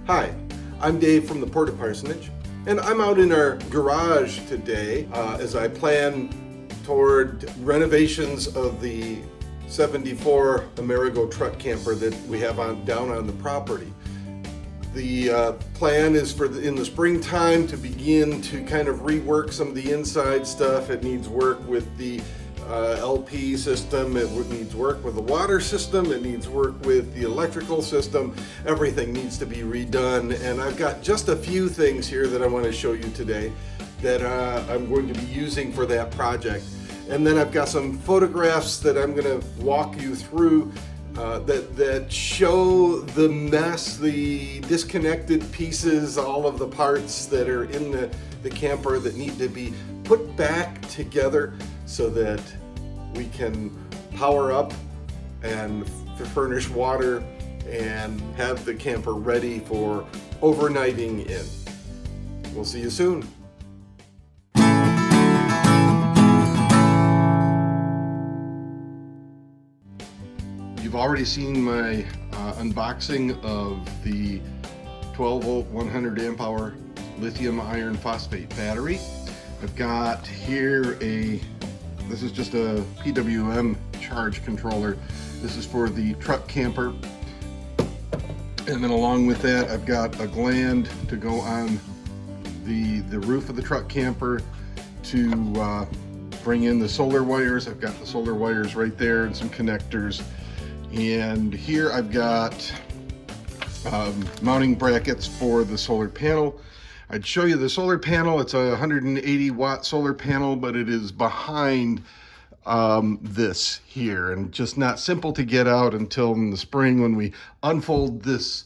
Hi, I'm Dave from the PortaParsonage, and I'm out in our garage today as I plan toward renovations of the 74 Amerigo Truck Camper that we have down on the property. The plan is in the springtime to begin to kind of rework some of the inside stuff. It needs work with the LP system, it needs work with the water system, it needs work with the electrical system. Everything needs to be redone, and I've got just a few things here that I want to show you today that I'm going to be using for that project. And then I've got some photographs that I'm going to walk you through that show the mess, the disconnected pieces, all of the parts that are in the camper that need to be put back together so that we can power up and furnish water and have the camper ready for overnighting in. We'll see you soon. You've already seen my unboxing of the 12 volt 100 amp hour lithium iron phosphate battery. I've got here this is just a PWM charge controller. This is for the truck camper. And then along with that, I've got a gland to go on the roof of the truck camper to bring in the solar wires. I've got the solar wires right there and some connectors. And here I've got mounting brackets for the solar panel. I'd show you the solar panel. It's a 180 watt solar panel, but it is behind this here, and just not simple to get out until in the spring when we unfold this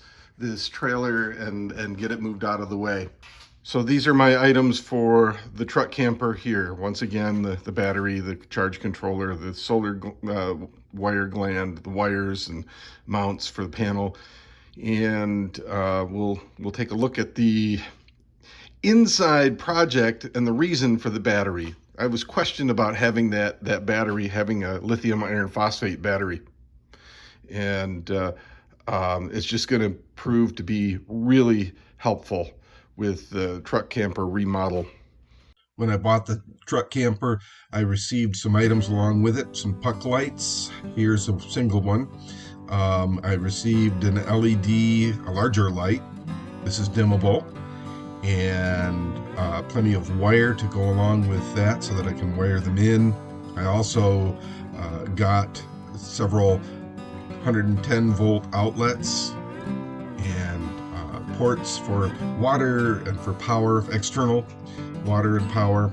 trailer and get it moved out of the way. So these are my items for the truck camper here. Once again, the battery, the charge controller, the solar wire gland, the wires and mounts for the panel. And we'll take a look at the inside project and the reason for the battery. I was questioned about having that battery, having a lithium iron phosphate battery. And it's just going to prove to be really helpful with the truck camper remodel. When I bought the truck camper, I received some items along with it, some puck lights. Here's a single one. I received an LED, a larger light. This is dimmable, and plenty of wire to go along with that so that I can wire them in. I also got several 110 volt outlets and ports for water and for power, external water and power,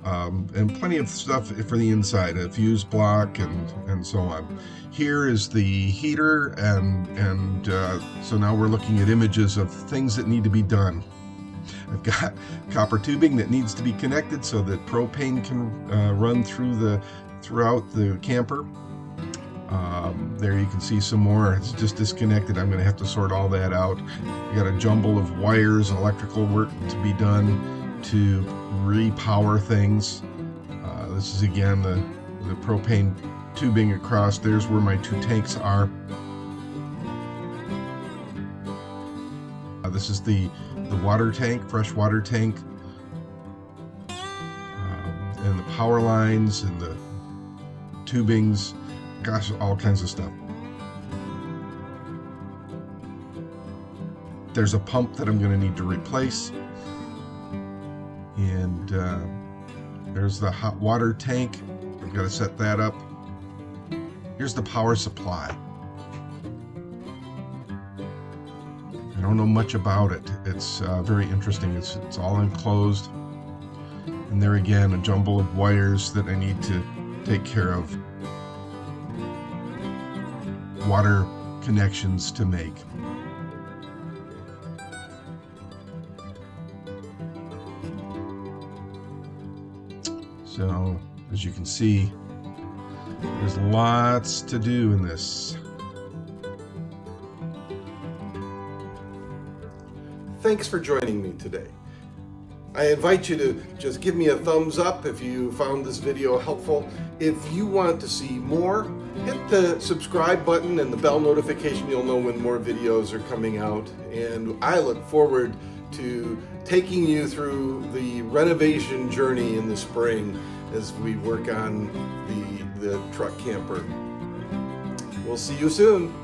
and plenty of stuff for the inside, a fuse block and so on. Here is the heater, and so now we're looking at images of things that need to be done. I've got copper tubing that needs to be connected so that propane can run throughout the camper. There you can see some more. It's just disconnected. I'm going to have to sort all that out. I got a jumble of wires and electrical work to be done to repower things. This is again the propane tubing across. There's where my two tanks are. This is the water tank, fresh water tank, and the power lines and the tubings. Gosh, all kinds of stuff. There's a pump that I'm going to need to replace. And there's the hot water tank. I've got to set that up. Here's the power supply. I don't know much about it. It's very interesting. It's all enclosed. And there again, a jumble of wires that I need to take care of. Water connections to make. So, as you can see, there's lots to do in this. Thanks for joining me today. I invite you to just give me a thumbs up if you found this video helpful. If you want to see more, hit the subscribe button and the bell notification. You'll know when more videos are coming out. And I look forward to taking you through the renovation journey in the spring as we work on the truck camper. We'll see you soon.